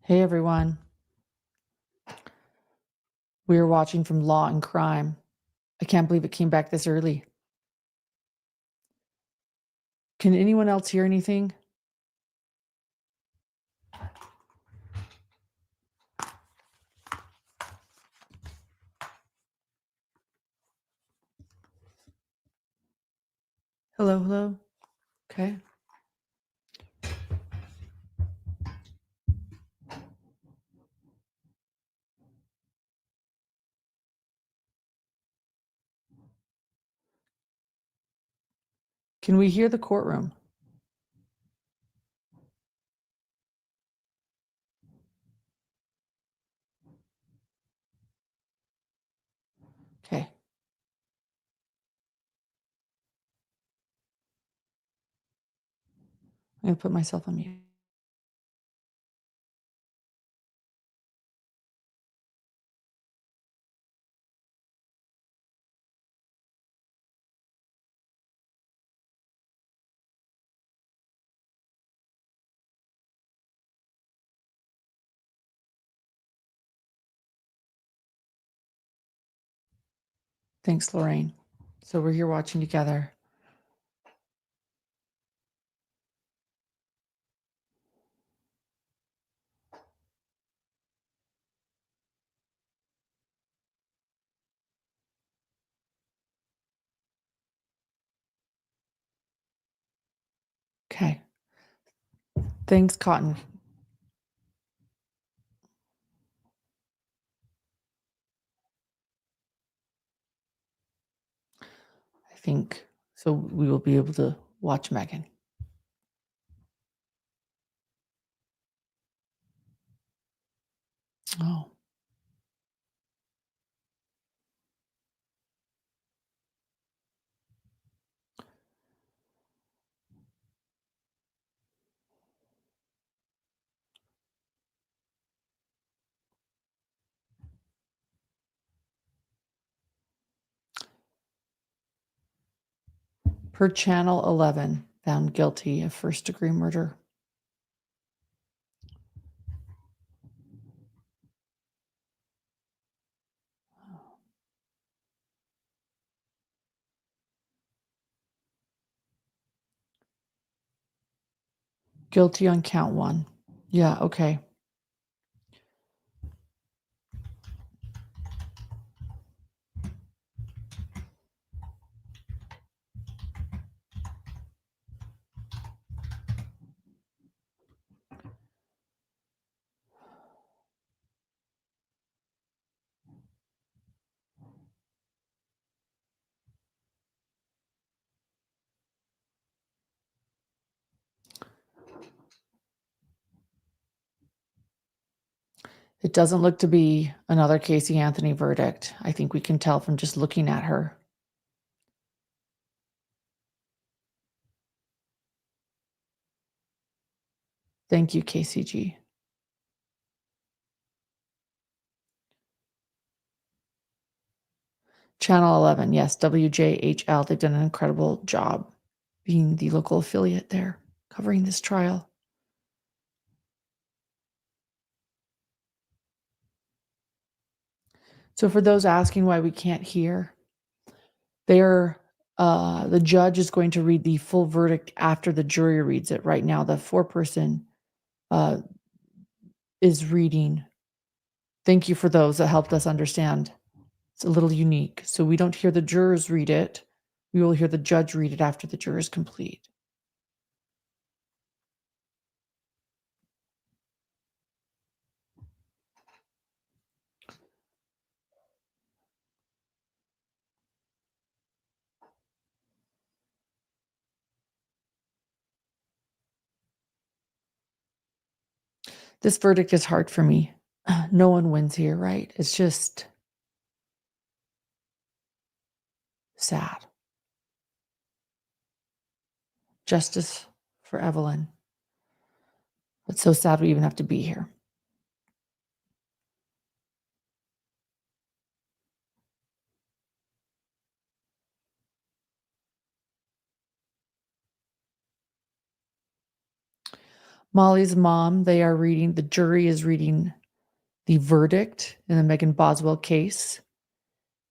Hey everyone, we are watching from Law and Crime. I can't believe it came back this early. Can anyone else hear anything? Hello, hello. Okay. Can we hear the courtroom? Okay. I'm going to put myself on mute. Thanks, Lorraine. So we're here watching together. Okay. Thanks, Cotton. I think so we will be able to watch Megan. Oh. Per channel 11, found guilty of first-degree murder. Guilty on count 1. Yeah, okay. It doesn't look to be another Casey Anthony verdict. I think we can tell from just looking at her. Thank you, KCG. Channel 11, yes, WJHL. They've done an incredible job being the local affiliate there, covering this trial. So for those asking why we can't hear, the judge is going to read the full verdict after the jury reads it. Right now, the foreperson is reading. Thank you for those that helped us understand. It's a little unique. So we don't hear the jurors read it. We will hear the judge read it after the jurors complete. This verdict is hard for me. No one wins here, right? It's just sad. Justice for Evelyn. It's so sad we even have to be here. Molly's mom, the jury is reading the verdict in the Megan Boswell case,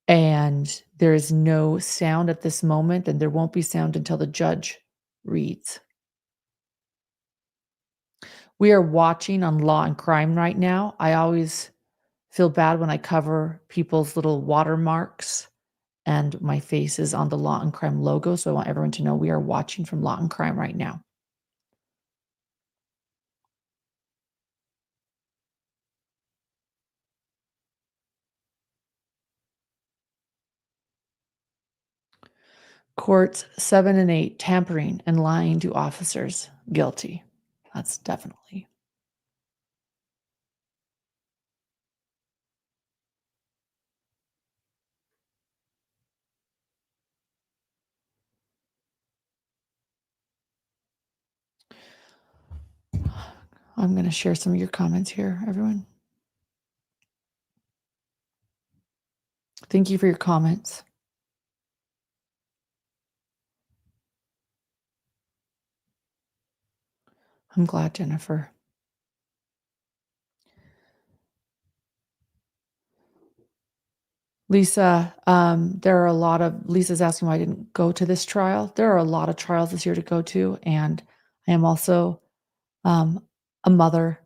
and there is no sound at this moment, and there won't be sound until the judge reads. We are watching on Law and Crime right now. I always feel bad when I cover people's little watermarks and my face is on the Law and Crime logo, so I want everyone to know we are watching from Law and Crime right now. Courts 7 and 8, tampering and lying to officers, guilty. That's definitely. I'm going to share some of your comments here, everyone. Thank you for your comments. I'm glad, Jennifer. Lisa, Lisa's asking why I didn't go to this trial. There are a lot of trials this year to go to, and I am also um, a mother,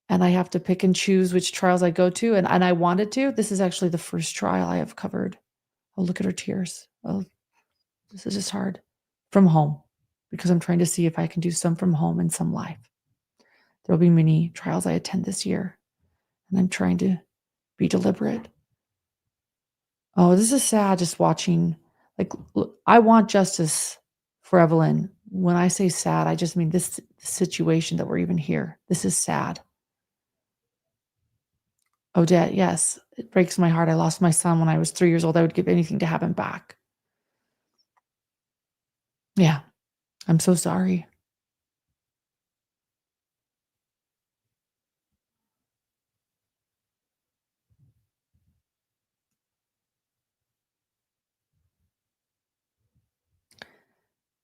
and I have to pick and choose which trials I go to, and I wanted to. This is actually the first trial I have covered. Oh, look at her tears. Oh, this is just hard. From home, because I'm trying to see if I can do some from home and some live. There will be many trials I attend this year, and I'm trying to be deliberate. Oh, this is sad just watching. Like, I want justice for Evelyn. When I say sad, I just mean this situation that we're even here. This is sad. Odette, yes, it breaks my heart. I lost my son when I was 3 years old. I would give anything to have him back. Yeah, I'm so sorry.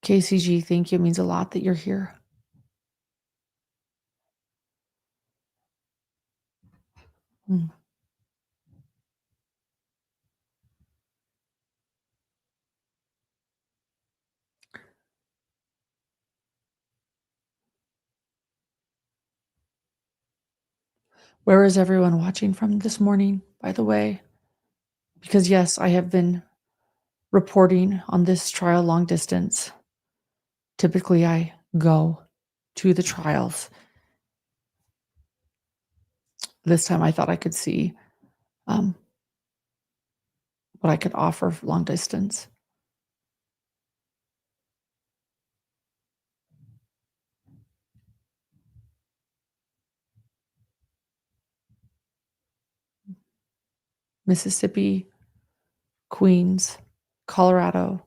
KCG, thank you. It means a lot that you're here. Mm. Where is everyone watching from this morning, by the way? Because, yes, I have been reporting on this trial long distance. Typically, I go to the trials. This time I thought I could see um, what I could offer long distance. Mississippi, Queens, Colorado,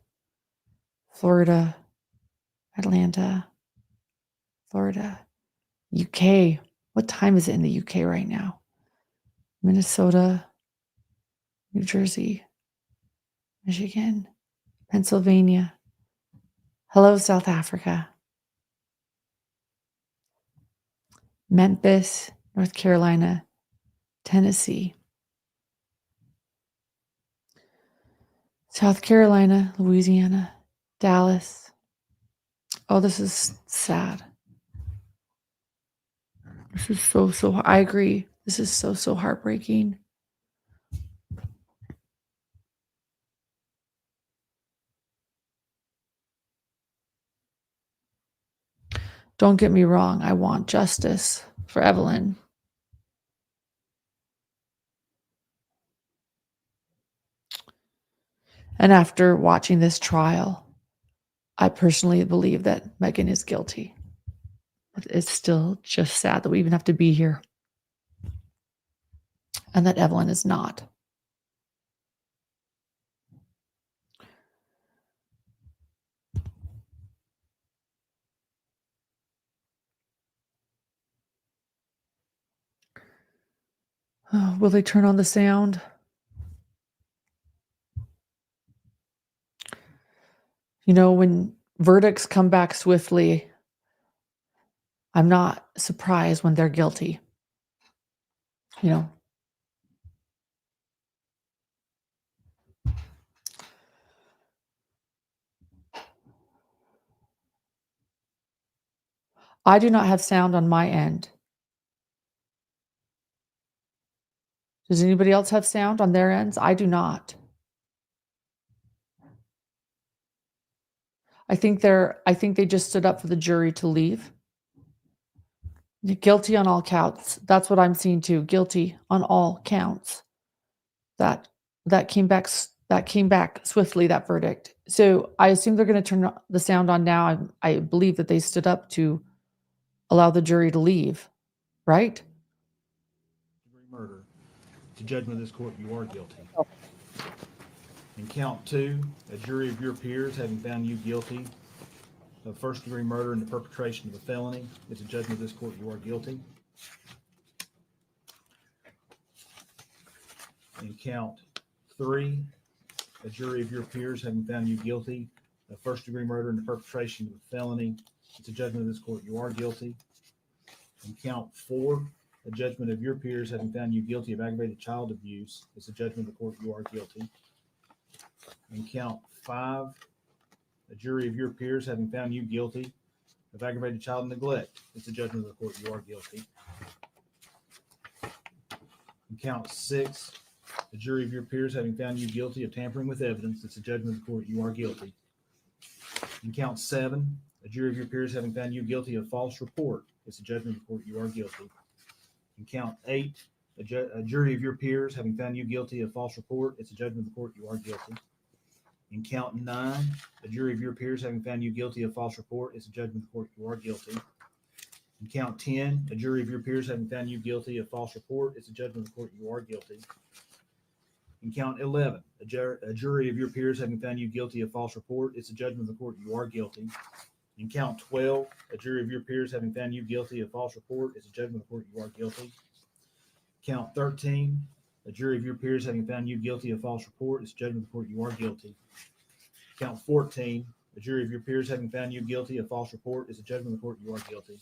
Florida, Atlanta, Florida, UK. What time is it in the UK right now? Minnesota, New Jersey, Michigan, Pennsylvania. Hello, South Africa. Memphis, North Carolina, Tennessee, South Carolina, Louisiana, Dallas. Oh, this is sad. This is so I agree. This is so heartbreaking. Don't get me wrong, I want justice for Evelyn. And after watching this trial, I personally believe that Megan is guilty. But it's still just sad that we even have to be here and that Evelyn is not. Oh, will they turn on the sound? You know, when verdicts come back swiftly, I'm not surprised when they're guilty. You know, I do not have sound on my end. Does anybody else have sound on their ends? I do not. I think they just stood up for the jury to leave. Guilty on all counts. That's what I'm seeing too. Guilty on all counts. That that came back swiftly, that verdict. So I assume they're going to turn the sound on now. I believe that they stood up to allow the jury to leave, right? Murder. To judgment of this court, you are guilty. In count 2, a jury of your peers having found you guilty of first-degree murder and the perpetration of a felony, it's a judgment of this court, you are guilty. In count 3, a jury of your peers having found you guilty of first-degree murder and the perpetration of a felony, it's a judgment of this court, you are guilty. In count 4, a judgment of your peers having found you guilty of aggravated child abuse, it's a judgment of the court, you are guilty. In count 5, a jury of your peers having found you guilty of aggravated child neglect, it's a judgment of the court, you are guilty. In count 6, a jury of your peers having found you guilty of tampering with evidence, it's a judgment of the court, you are guilty. In count 7, a jury of your peers having found you guilty of false report, it's a judgment of the court, you are guilty. In count 8, a jury of your peers having found you guilty of false report, it's a judgment of the court, you are guilty. In count 9, a jury of your peers having found you guilty of false report, it's a judgment of the court, you are guilty. In count 10, a jury of your peers having found you guilty of false report, it's a judgment of the court, you are guilty. In count 11, a jury of your peers having found you guilty of false report, it's a judgment of the court, you are guilty. In count 12, a jury of your peers having found you guilty of false report, it's a judgment of the court, you are guilty. Count 13, a jury of your peers having found you guilty of false report, it's a judgment of the court, you are guilty. Count 14, a jury of your peers having found you guilty of false report, it's a judgment of the court, you are guilty.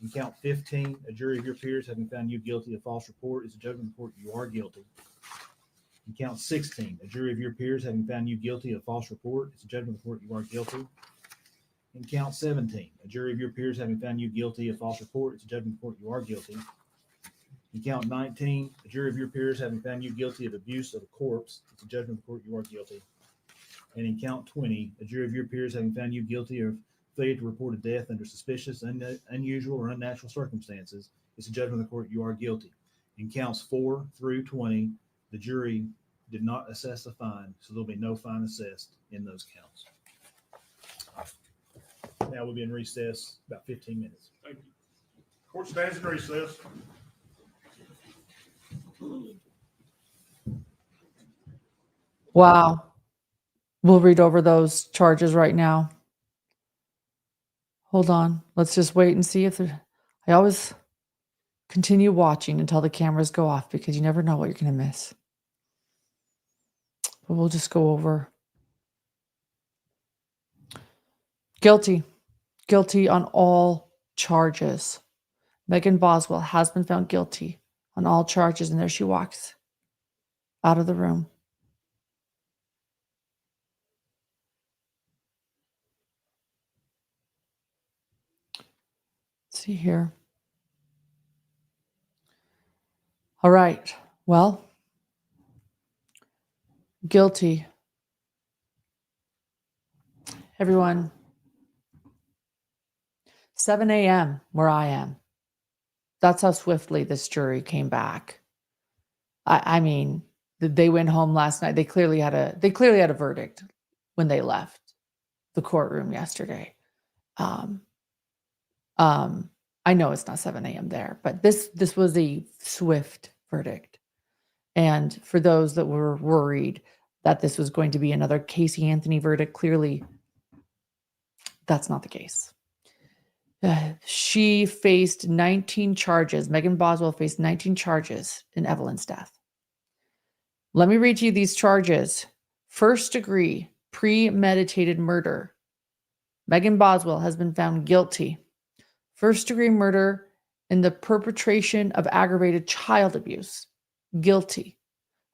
In count 15, a jury of your peers having found you guilty of false report, it's a judgment of the court, you are guilty. In count 16, a jury of your peers having found you guilty of false report, it's a judgment of the court, you are guilty. In count 17, a jury of your peers having found you guilty of false report, it's a judgment of the court, you are guilty. In count 19, a jury of your peers having found you guilty of abuse of a corpse, it's a judgment of the court, you are guilty. And in count 20, a jury of your peers having found you guilty of failure to report a death under suspicious, unusual, or unnatural circumstances, it's a judgment of the court, you are guilty. In counts 4 through 20, the jury did not assess a fine, so there'll be no fine assessed in those counts. Now we'll be in recess about 15 minutes. Thank you. Court stands in recess. Wow. We'll read over those charges right now. Hold on. Let's just wait and see if I always continue watching until the cameras go off because you never know what you're going to miss. But we'll just go over. Guilty. Guilty on all charges. Megan Boswell has been found guilty on all charges, and there she walks out of the room. Let's see here. All right. Well, guilty. Everyone, 7 a.m. where I am. That's how swiftly this jury came back. I mean, they went home last night. They clearly had a verdict when they left the courtroom yesterday. I know it's not 7 a.m. there, but this was a swift verdict. And for those that were worried that this was going to be another Casey Anthony verdict, clearly that's not the case. She faced 19 charges. Megan Boswell faced 19 charges in Evelyn's death. Let me read you these charges. First degree, premeditated murder. Megan Boswell has been found guilty. First-degree murder in the perpetration of aggravated child abuse, guilty.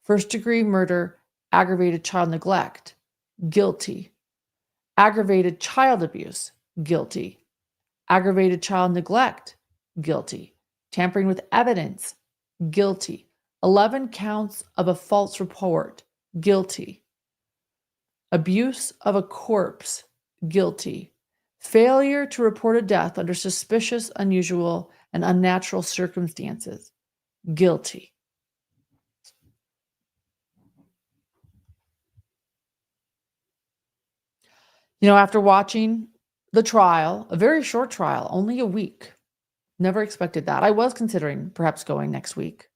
First-degree murder, aggravated child neglect, guilty. Aggravated child abuse, guilty. Aggravated child neglect, guilty. Tampering with evidence, guilty. 11 counts of a false report, guilty. Abuse of a corpse, guilty. Failure to report a death under suspicious, unusual, and unnatural circumstances, guilty. After watching the trial, a very short trial, only a week, never expected that. I was considering perhaps going next week.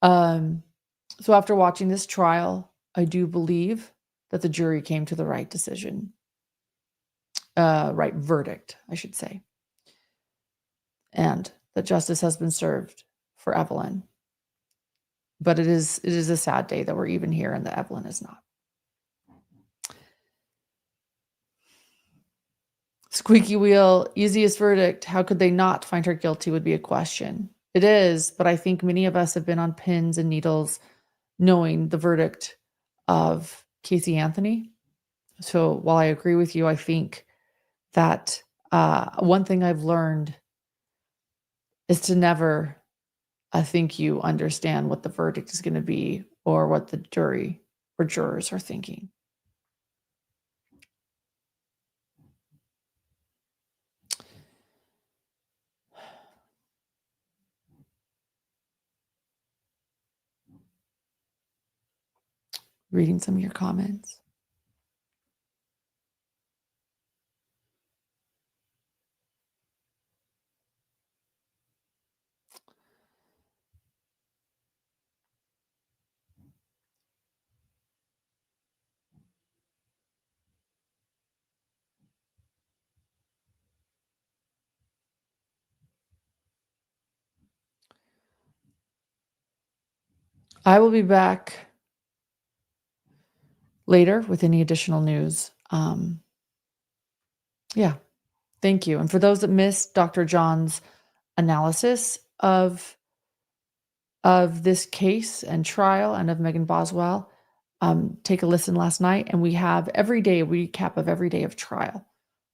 So after watching this trial, I do believe that the jury came to the right decision, right verdict, I should say, and that justice has been served for Evelyn. But it is a sad day that we're even here and that Evelyn is not. Squeaky wheel, easiest verdict. How could they not find her guilty would be a question. It is, but I think many of us have been on pins and needles knowing the verdict of Casey Anthony. So while I agree with you, I think that one thing I've learned is to never think you understand what the verdict is going to be or what the jury or jurors are thinking. Reading some of your comments. I will be back later with any additional news. Yeah, thank you. And for those that missed Dr. John's analysis of this case and trial and of Megan Boswell, take a listen last night. And we have every day a recap of every day of trial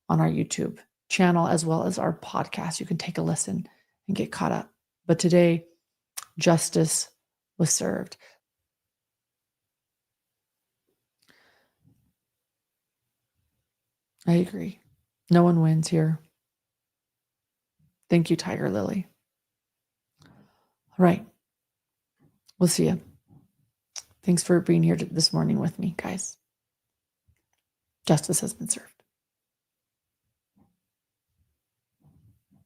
on our YouTube channel as well as our podcast. You can take a listen and get caught up. But today, justice was served. I agree. No one wins here. Thank you, Tiger Lily. All right. We'll see you. Thanks for being here this morning with me, guys. Justice has been served.